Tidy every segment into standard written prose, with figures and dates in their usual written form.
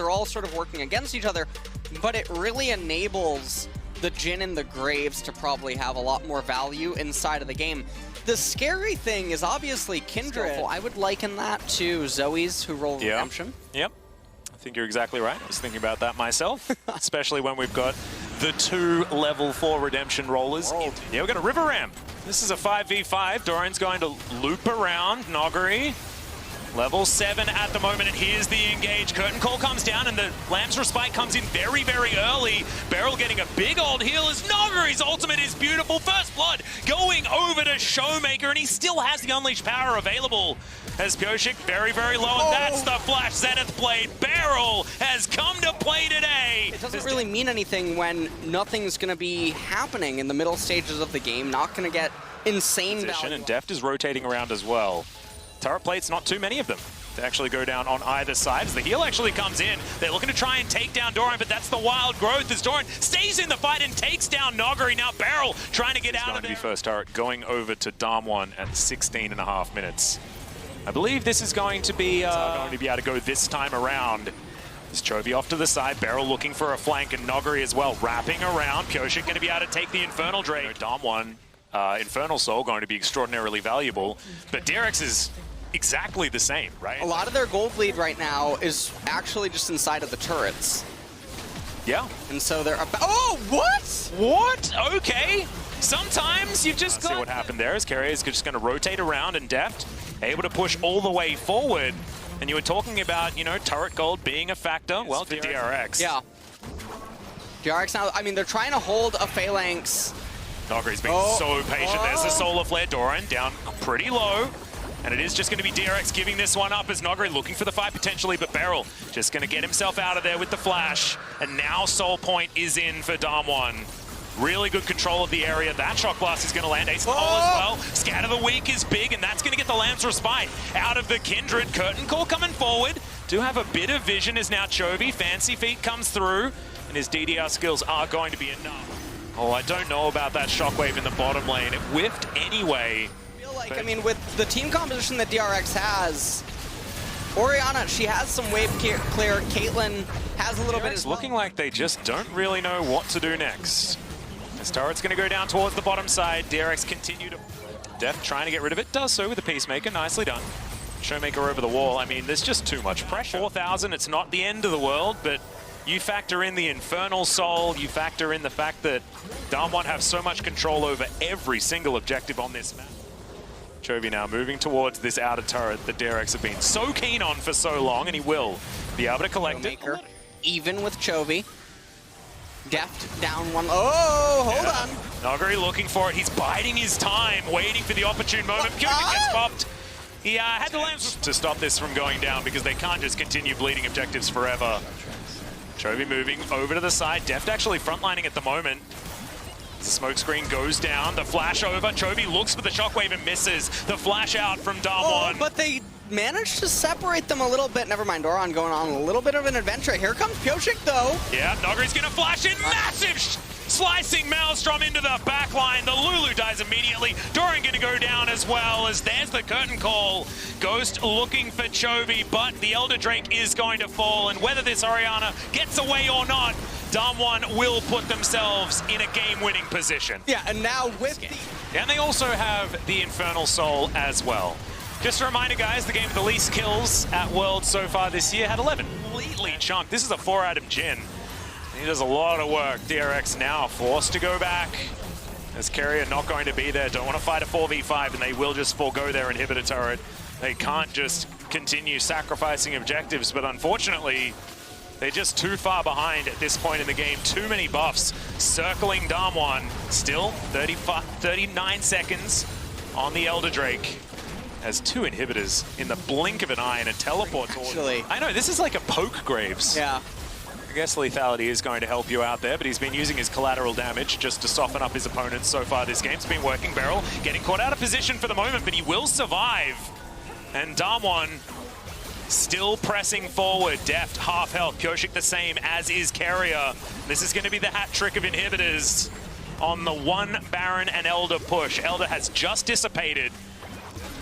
they're all sort of working against each other, but it really enables the Jhin and the Graves to probably have a lot more value inside of the game. The scary thing is obviously Kindred. I would liken that to Zoe's who roll Redemption. Yep. I think you're exactly right. I was thinking about that myself, especially when we've got the 2 level 4 Redemption rollers. Yeah, we've got a River Ramp. This is a 5v5. Doran's going to loop around Noggery. Level 7 at the moment, and here's the engage. Curtain Call comes down, and the Lamb's Respite comes in very, very early. Beryl getting a big old heal as Noggery's ultimate is beautiful. First Blood going over to Showmaker, and he still has the Unleashed Power available. As Pioshik very, very low, and that's the Flash Zenith Blade. Beryl has come to play today. It doesn't really mean anything when nothing's going to be happening in the middle stages of the game. Not going to get insane value. And Deft is rotating around as well. Turret plates, not too many of them to actually go down on either side. As the heal actually comes in, they're looking to try and take down Doran, but that's the wild growth as Doran stays in the fight and takes down Noggery. Now Beryl trying to get out of there. Going to be first turret going over to Damwon at 16.5 minutes. I believe this is going to be able to go this time around. It's Chovy off to the side, Beryl looking for a flank, and Noggery as well, wrapping around. Pioshik going to be able to take the Infernal Drake. Damwon, Infernal Soul going to be extraordinarily valuable, but DRX is exactly the same, right? A lot of their gold lead right now is actually just inside of the turrets. Yeah. And so they're about— oh, what? What? Okay. Sometimes you've just got— see what happened there as Carrier is just going to rotate around, and Deft able to push all the way forward. And you were talking about, you know, turret gold being a factor. Well, to DRX. Yeah. DRX now, I mean, they're trying to hold a Phalanx. Noggery's been so patient. There's the Solar Flare. Doran down pretty low. And it is just going to be DRX giving this one up as Noggery looking for the fight potentially, but Beryl just going to get himself out of there with the flash. And now Soul Point is in for Damwon. Really good control of the area. That Shock Blast is going to land Ace in the hole as well. Scatter the Weak is big, and that's going to get the Lamb's Respite out of the Kindred. Curtain Call coming forward. Do have a bit of vision as now Chovy. Fancy Feet comes through, and his DDR skills are going to be enough. Oh, I don't know about that Shockwave in the bottom lane. It whiffed anyway. Like, I mean, with the team composition that DRX has, Orianna, she has some wave clear. Caitlyn has a little bit as well. Looking like they just don't really know what to do next. This turret's going to go down towards the bottom side. DRX continue to— Deft trying to get rid of it. Does so with the Peacemaker. Nicely done. Showmaker over the wall. I mean, there's just too much pressure. 4,000, it's not the end of the world, but you factor in the Infernal Soul, you factor in the fact that Damwon have so much control over every single objective on this map. Chovy now moving towards this outer turret that DRX have been so keen on for so long, and he will be able to collect it. Even with Chovy. Deft down one. Oh, hold on. Noggery looking for it. He's biding his time, waiting for the opportune moment. Pioshik gets popped. He had the Lambs to stop this from going down because they can't just continue bleeding objectives forever. Chovy moving over to the side. Deft actually frontlining at the moment. The smoke screen goes down, the flash over, Chovy looks for the Shockwave and misses. The flash out from Damwon. Oh, but they managed to separate them a little bit. Never mind, Doran going on a little bit of an adventure. Here comes Pioshik though. Yeah, Noggery's gonna flash in, massive slicing Maelstrom into the back line. The Lulu dies immediately. Doran gonna go down as well as there's the Curtain Call. Ghost looking for Chovy, but the Elder Drake is going to fall, and whether this Orianna gets away or not, Damwon will put themselves in a game-winning position. Yeah, and now with the— and they also have the Infernal Soul as well. Just a reminder, guys, the game with the least kills at Worlds so far this year had 11. Completely chunked. This is a 4-item Jhin. He does a lot of work. DRX now forced to go back. As Carrier not going to be there. Don't want to fight a 4v5, and they will just forego their inhibitor turret. They can't just continue sacrificing objectives, but unfortunately, they're just too far behind at this point in the game. Too many buffs circling Damwon. Still 39 seconds on the Elder Drake. Has 2 inhibitors in the blink of an eye and a teleport towards him. I know, this is like a poke Graves. Yeah. I guess lethality is going to help you out there, but he's been using his collateral damage just to soften up his opponents so far this game. It's been working. Beryl getting caught out of position for the moment, but he will survive. And Damwon still pressing forward. Deft, half health. Pioshik the same, as is Carrier. This is going to be the hat trick of inhibitors on the 1 Baron and Elder push. Elder has just dissipated.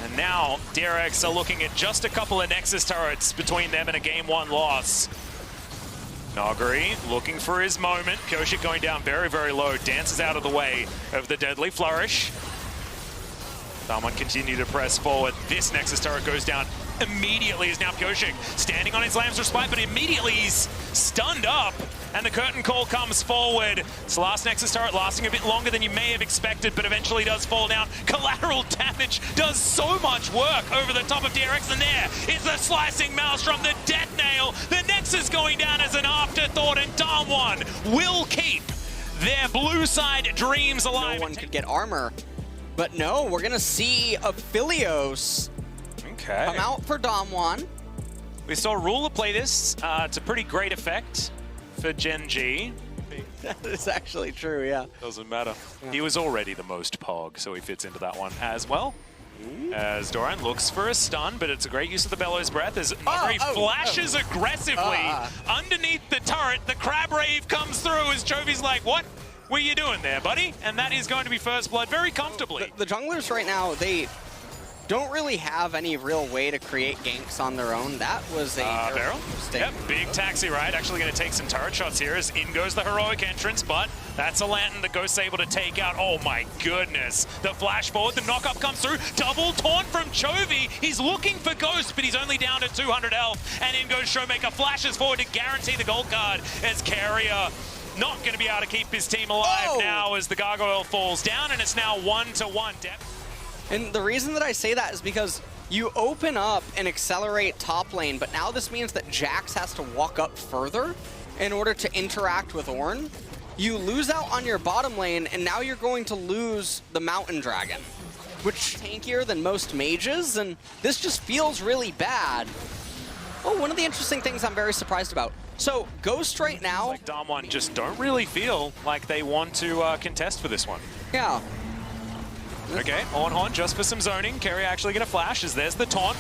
And now DRX are looking at just a couple of Nexus turrets between them and a game 1 loss. Nogari looking for his moment. Pyosik going down very, very low. Dances out of the way of the deadly flourish. Someone continue to press forward. This Nexus turret goes down immediately as now Pyosik standing on his Lamb's Respite, but immediately he's stunned up and the curtain call comes forward. It's the last Nexus turret lasting a bit longer than you may have expected, but eventually does fall down. Collateral damage does so much work over the top of DRX, and there is the slicing maelstrom, the death nail. The Nexus going down as an afterthought, and Damwon will keep their blue side dreams alive. No one could get armor, but no, we're gonna see Aphelios come out for Damwon. We saw Ruler play this to pretty great effect for Gen G. That is actually true, yeah. Doesn't matter. He was already the most pog, so he fits into that one as well. As Doran looks for a stun, but it's a great use of the Bellows Breath as Nogari flashes aggressively underneath the turret. The Crab Rave comes through as Chovy's like, what were you doing there, buddy? And that is going to be first blood very comfortably. The junglers right now, they don't really have any real way to create ganks on their own. That was a barrel. Yep, big taxi ride. Actually going to take some turret shots here as in goes the heroic entrance, but that's a lantern that Ghost's able to take out. Oh my goodness. The flash forward, the knock-up comes through. Double taunt from Chovy. He's looking for Ghost, but he's only down to 200 health. And in goes Showmaker, flashes forward to guarantee the gold card as Carrier not going to be able to keep his team alive now as the gargoyle falls down, and it's now 1-to-1 depth. And the reason that I say that is because you open up and accelerate top lane, but now this means that Jax has to walk up further in order to interact with Ornn. You lose out on your bottom lane, and now you're going to lose the Mountain Dragon, which is tankier than most mages, and this just feels really bad. Oh, one of the interesting things I'm very surprised about. So, Ghost right now... Like Damwon just don't really feel like they want to contest for this one. Yeah. Okay, on just for some zoning. Carrier actually going to flash as there's the taunt.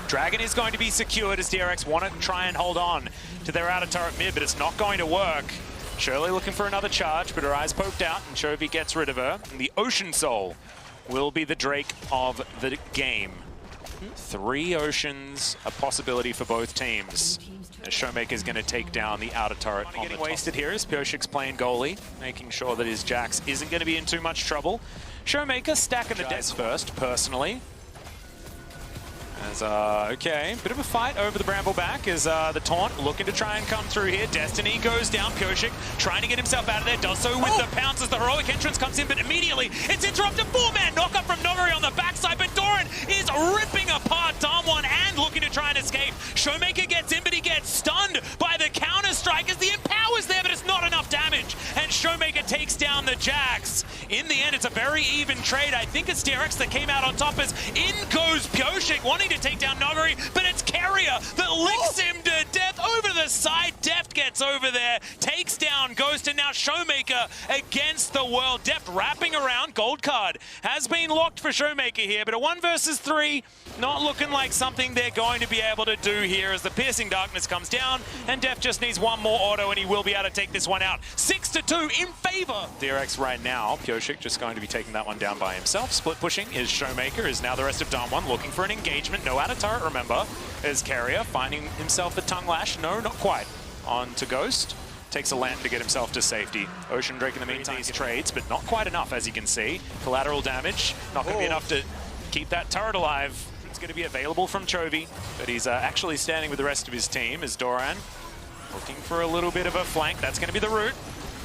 Dragon is going to be secured as DRX want to try and hold on to their outer turret mid, but it's not going to work. Shirley looking for another charge, but her eyes poked out, and Chovy gets rid of her. And the Ocean Soul will be the Drake of the game. 3 Oceans, a possibility for both teams. And Showmaker's going to take down the outer turret on the top. Wasted here as Pyoshik's playing goalie, making sure that his Jax isn't going to be in too much trouble. Showmaker stacking the deaths first, personally. As, okay, bit of a fight over the Brambleback as the taunt looking to try and come through here. Destiny goes down, Pyoshik trying to get himself out of there, does so with the pounce as the heroic entrance comes in, but immediately it's interrupted. 4-man knock-up from Nogari on the backside, but Doran is ripping apart Damwon and looking to try and escape. Showmaker gets in, but he gets stunned by the counter-strike as the Empower's there, but it's not enough damage, and Showmaker takes down the Jax. In the end, it's a very even trade. I think it's DRX that came out on top as in goes Pyoshik, wanting to take down Nogari, but it's Carrier that licks him to death over the side. Deft gets over there, takes down Ghost, and now Showmaker against the world. Deft wrapping around. Gold card has been locked for Showmaker here, but a 1 versus 3 not looking like something they're going to be able to do here as the Piercing Darkness comes down, and Deft just needs one more auto and he will be able to take this one out. 6-2 in favor. DRX right now. Pyoshik just going to be taking that one down by himself. Split pushing is Showmaker, is now the rest of Damwon looking for an engagement. No outer turret, remember, as Carrier finding himself the tongue lash. No, not quite. On to Ghost. Takes a lantern to get himself to safety. Ocean Drake in the meantime these trades, but not quite enough, as you can see. Collateral damage, not going to be enough to keep that turret alive. It's going to be available from Chovy, but he's actually standing with the rest of his team as Doran looking for a little bit of a flank. That's going to be the route.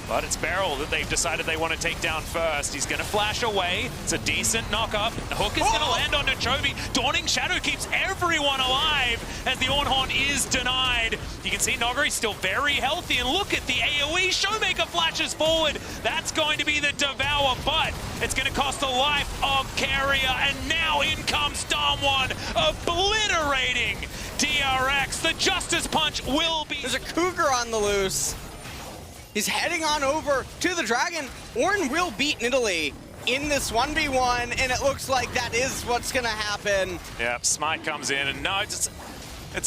But it's Beryl that they've decided they want to take down first. He's going to flash away. It's a decent knock-up. The hook is going to land onto Chovy. Dawning Shadow keeps everyone alive as the Ornn is denied. You can see Nogari still very healthy. And look at the AoE. Showmaker flashes forward. That's going to be the Devour, but it's going to cost the life of Carrier. And now in comes Damwon, obliterating DRX. The Justice Punch will be... There's a Cougar on the loose. He's heading on over to the Dragon. Ornn will beat Nidalee in this 1v1, and it looks like that is what's going to happen. Yep, Smite comes in, and no, it's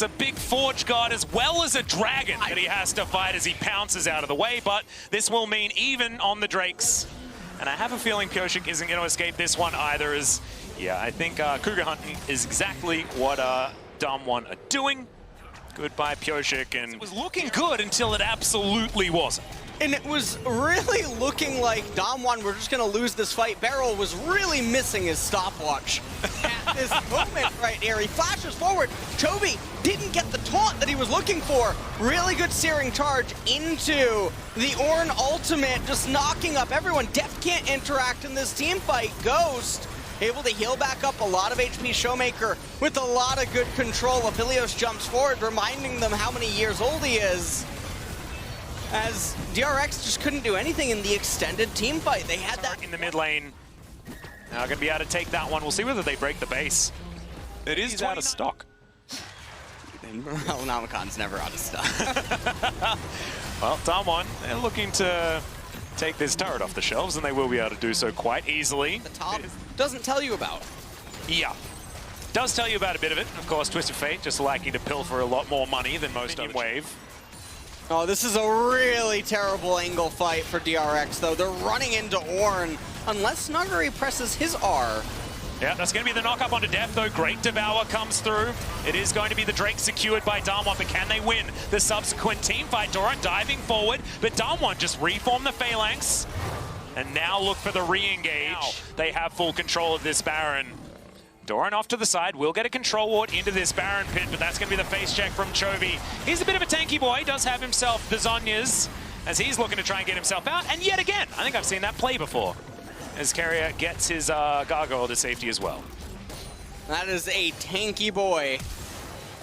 a big Forge God as well as a Dragon that he has to fight as he pounces out of the way, but this will mean even on the Drakes. And I have a feeling Pyoshik isn't going to escape this one either, as, yeah, I think Cougar hunting is exactly what Damwon are doing. Good by Pioshik, and it was looking good until it absolutely wasn't. And it was really looking like Damwon were just going to lose this fight. Beryl was really missing his stopwatch at this moment right here. He flashes forward. Chovy didn't get the taunt that he was looking for. Really good searing charge into the Ornn ultimate, just knocking up everyone. Deft can't interact in this team fight. Ghost able to heal back up a lot of HP. Showmaker with a lot of good control. Aphelios jumps forward, reminding them how many years old he is. As DRX just couldn't do anything in the extended team fight. They had that in the mid lane. Now going to be able to take that one. We'll see whether they break the base. It is out of stock. Well, Namakon's never out of stock. Well, Damwon, they're looking to take this turret off the shelves, and they will be able to do so quite easily. The top doesn't tell you about. Yeah. Does tell you about a bit of it. Of course, Twisted Fate just liking to pilfer a lot more money than most other wave. Oh, this is a really terrible angle fight for DRX, though. They're running into Ornn, unless Nuguri presses his R. Yeah, that's going to be the knock-up onto Deft, though. Great Devour comes through. It is going to be the Drake secured by Damwon, but can they win the subsequent team fight? Doran diving forward, but Damwon just reform the Phalanx, and now look for the re-engage. They have full control of this Baron. Doran off to the side, will get a control ward into this Baron pit, but that's going to be the face check from Chovy. He's a bit of a tanky boy, does have himself the Zhonya's, as he's looking to try and get himself out, and yet again, I think I've seen that play before, as Carrier gets his gargoyle to safety as well. That is a tanky boy.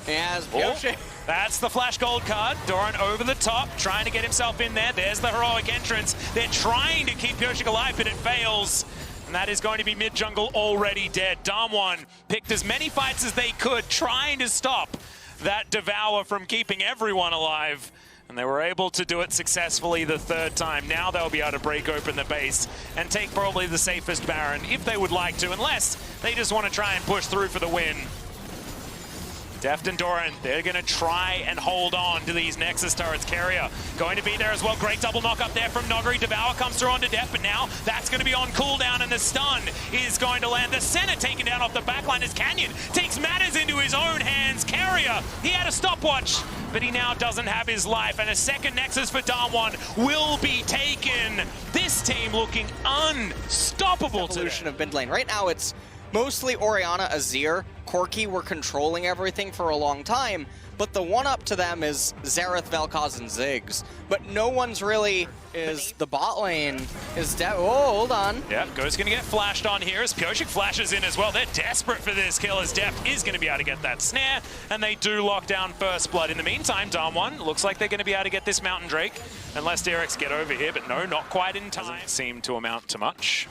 As that's the flash gold card. Doran over the top, trying to get himself in there. There's the heroic entrance. They're trying to keep Pioshik alive, but it fails. And that is going to be mid-jungle already dead. Damwon picked as many fights as they could, trying to stop that Devour from keeping everyone alive. And they were able to do it successfully the third time. Now they'll be able to break open the base and take probably the safest Baron, if they would like to, unless they just want to try and push through for the win. Deft and Doran, they're going to try and hold on to these Nexus turrets. Carrier going to be there as well. Great double knock up there from Nuguri. Devour comes through onto Deft, but now that's going to be on cooldown, and the stun is going to land. The center taken down off the backline as Canyon takes matters into his own hands. Carrier, he had a stopwatch, but he now doesn't have his life, and a second Nexus for Damwon will be taken. This team looking unstoppable today. Evolution of mid lane. Right now it's mostly Orianna, Azir, Corki were controlling everything for a long time, but the one-up to them is Xerath, Vel'Koz, and Ziggs. But no one's really is the bot lane is dead. Oh, hold on. Yeah, Ghost's gonna get flashed on here as Pioshik flashes in as well. They're desperate for this kill as Deft is gonna be able to get that snare, and they do lock down first blood. In the meantime, Damwon looks like they're gonna be able to get this Mountain Drake, unless DRX get over here, but no, not quite in time. Doesn't seem to amount to much.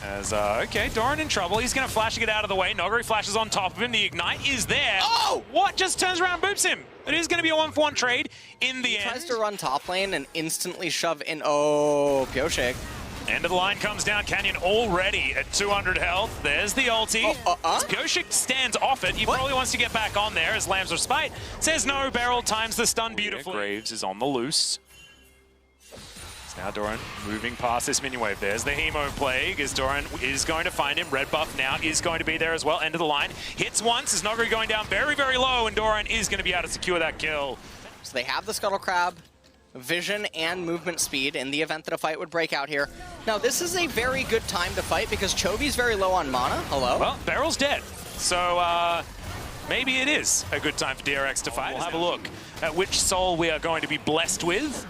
As, okay, Doran in trouble. He's going to flash to get out of the way. Nuguri flashes on top of him. The Ignite is there. Oh! What? Just turns around and boops him. It is going to be a 1-for-1 trade in the end. Tries to run top lane and instantly shove in. Oh, Pioshik. End of the line comes down. Canyon already at 200 health. There's the ulti. Pioshik stands off it. He probably wants to get back on there as Lamb's Respite says no. Beryl times the stun beautifully. Graves is on the loose. Now Doran moving past this minion wave. There's the Hemo Plague as Doran is going to find him. Red buff now is going to be there as well. End of the line. Hits once as Nuguri going down very, very low, and Doran is going to be able to secure that kill. So they have the Scuttle Crab, vision, and movement speed in the event that a fight would break out here. Now this is a very good time to fight because Chovy's very low on mana. Hello? Well, Beryl's dead. So maybe it is a good time for DRX to fight. We'll have a look at which soul we are going to be blessed with.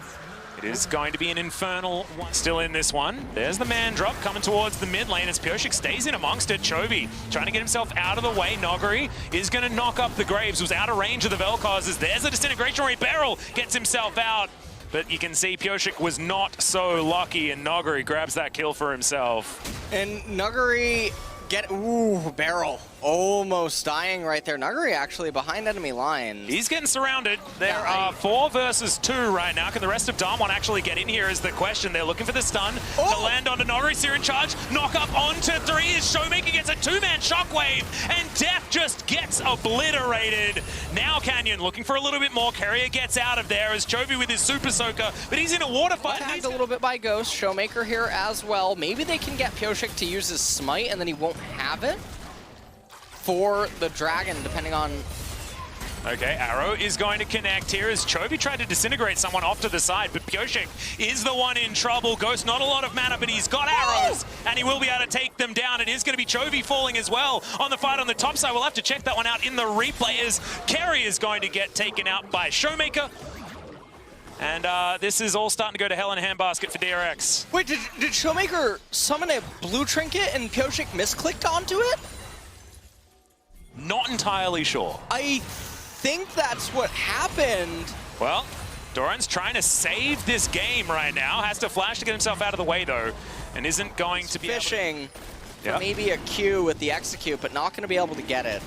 It is going to be an Infernal one. Still in this one. There's the man drop coming towards the mid lane as Pioshik stays in amongst it. Chovy trying to get himself out of the way. Nuguri is going to knock up the Graves. Was out of range of the Vel'Koz. There's a disintegration ray. Beryl gets himself out. But you can see Pioshik was not so lucky, and Nuguri grabs that kill for himself. And Nuguri Beryl almost dying right there. Nuguri actually behind enemy lines. He's getting surrounded. There are 4 versus 2 right now. Can the rest of Damwon actually get in here is the question. They're looking for the stun to land onto Nuguri. Searing charge, knock up onto 3 as Showmaker gets a 2-man shockwave, and Deft just gets obliterated. Now Canyon looking for a little bit more. Carrier gets out of there as Chovy with his Super Soaker, but he's in a water fight. Tagged a little bit by Ghost. Showmaker here as well. Maybe they can get Pioshik to use his smite and then he won't have it for the dragon, depending on Okay, Arrow is going to connect here as Chovy tried to disintegrate someone off to the side, but Pioshik is the one in trouble. Ghost, not a lot of mana, but he's got arrows, and he will be able to take them down. It is going to be Chovy falling as well on the fight on the top side. We'll have to check that one out in the replay as Kerry is going to get taken out by Showmaker. And this is all starting to go to hell in a handbasket for DRX. Wait, did Showmaker summon a blue trinket and Pioshik misclicked onto it? Not entirely sure. I think that's what happened. Well, Doran's trying to save this game right now. Has to flash to get himself out of the way, though, and isn't going to be fishing for maybe a Q with the execute, but not going to be able to get it.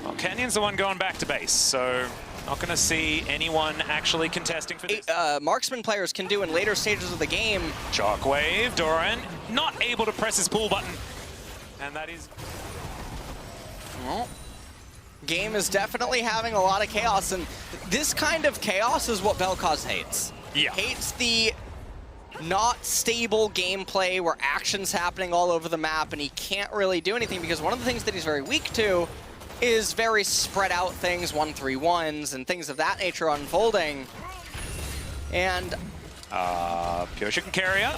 Well, Canyon's the one going back to base, so not going to see anyone actually contesting for this. Marksman players can do in later stages of the game. Shockwave, Doran not able to press his pull button, and that is... Well, game is definitely having a lot of chaos, and this kind of chaos is what Bel'Koz hates. Yeah. Hates the not stable gameplay where action's happening all over the map and he can't really do anything, because one of the things that he's very weak to is very spread out things, 1-3-1s and things of that nature unfolding. And Pioshik and Carrier,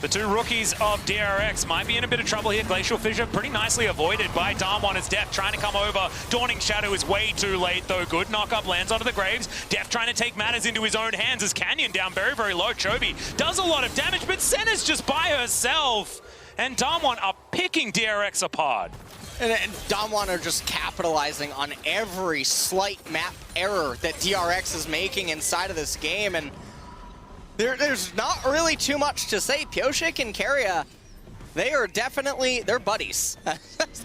the two rookies of DRX, might be in a bit of trouble here. Glacial Fissure pretty nicely avoided by Damwon as Deft trying to come over. Dawning Shadow is way too late, though. Good knock-up lands onto the Graves. Deft trying to take matters into his own hands as Canyon down very, very low. Chovy does a lot of damage, but Senna's just by herself. And Damwon are picking DRX apart. And Damwon are just capitalizing on every slight map error that DRX is making inside of this game. And there's not really too much to say. Pioshik and Keria, they are definitely, they're buddies.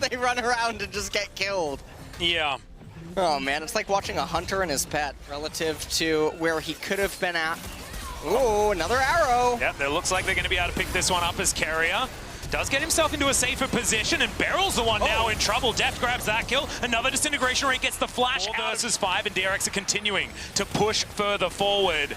They run around and just get killed. Yeah. Oh man, it's like watching a hunter and his pet relative to where he could have been at. Ooh, another arrow. Yep, it looks like they're going to be able to pick this one up as Keria does get himself into a safer position, and Beryl's the one now in trouble. Deft grabs that kill. Another disintegration rate gets the flash. 4 versus 5, and DRX are continuing to push further forward.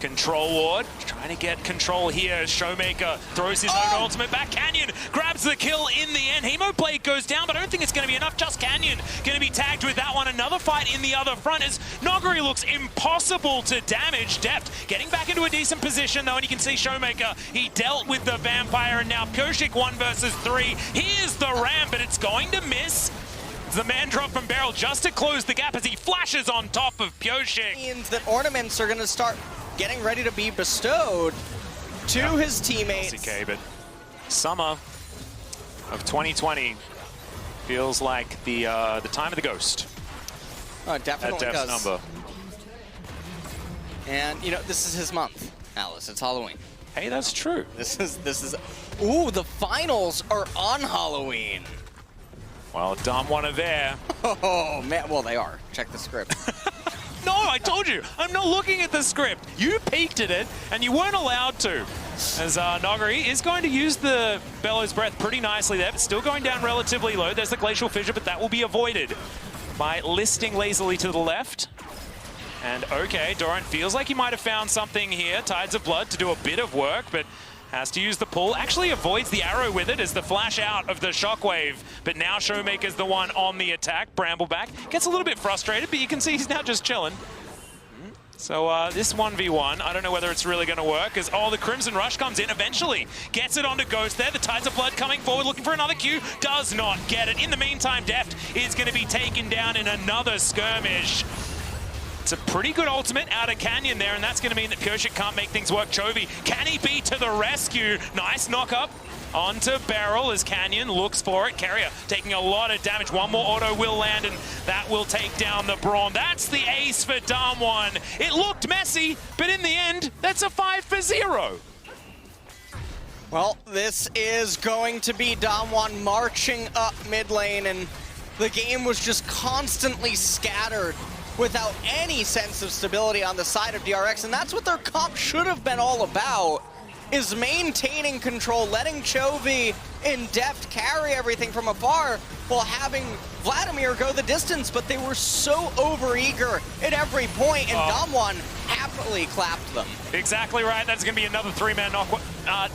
Control Ward, trying to get control here as Showmaker throws his own ultimate back. Canyon grabs the kill in the end. Hemoblade goes down, but I don't think it's going to be enough. Just Canyon going to be tagged with that one. Another fight in the other front as Noguri looks impossible to damage. Deft getting back into a decent position, though, and you can see Showmaker, he dealt with the Vampire, and now Pioshik 1 versus 3. Here's the ram, but it's going to miss. The man drop from Beryl just to close the gap as he flashes on top of Pioshik. Means that ornaments are going to start getting ready to be bestowed to his teammates. LCK, but summer of 2020 feels like the time of the ghost. Oh, it definitely at Deft's does. number. And you know, this is his month, Alice. It's Halloween. Hey, that's true. This is. Ooh, the finals are on Halloween. Well, Damwon are there. Oh man, well they are. Check the script. No, I told you, I'm not looking at the script. You peeked at it, and you weren't allowed to. As Noguri is going to use the Bellows Breath pretty nicely there, but still going down relatively low. There's the Glacial Fissure, but that will be avoided by listing lazily to the left. And okay, Doran feels like he might have found something here. Tides of Blood to do a bit of work, but has to use the pull. Actually avoids the arrow with it as the flash out of the Shockwave. But now Showmaker's the one on the attack. Brambleback gets a little bit frustrated, but you can see he's now just chilling. So this 1v1, I don't know whether it's really going to work, as the Crimson Rush comes in eventually. Gets it onto Ghost there. The Tides of Blood coming forward, looking for another Q. Does not get it. In the meantime, Deft is going to be taken down in another skirmish. It's a pretty good ultimate out of Canyon there, and that's going to mean that Pioshik can't make things work. Chovy, can he be to the rescue? Nice knock-up onto Beryl as Canyon looks for it. Carrier taking a lot of damage. One more auto will land, and that will take down the Brawn. That's the ace for Damwon. It looked messy, but in the end, that's a 5-0. Well, this is going to be Damwon marching up mid lane, and the game was just constantly scattered without any sense of stability on the side of DRX, and that's what their comp should have been all about, is maintaining control, letting Chovy and Deft carry everything from afar while having Vladimir go the distance, but they were so overeager at every point, and Damwon have definitely clapped them. Exactly right. That's going to be another 3-man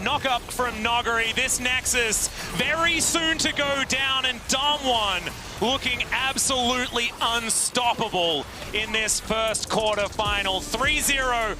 knock-up from Nogari. This Nexus very soon to go down, and Damwon looking absolutely unstoppable in this first quarterfinal. 3-0.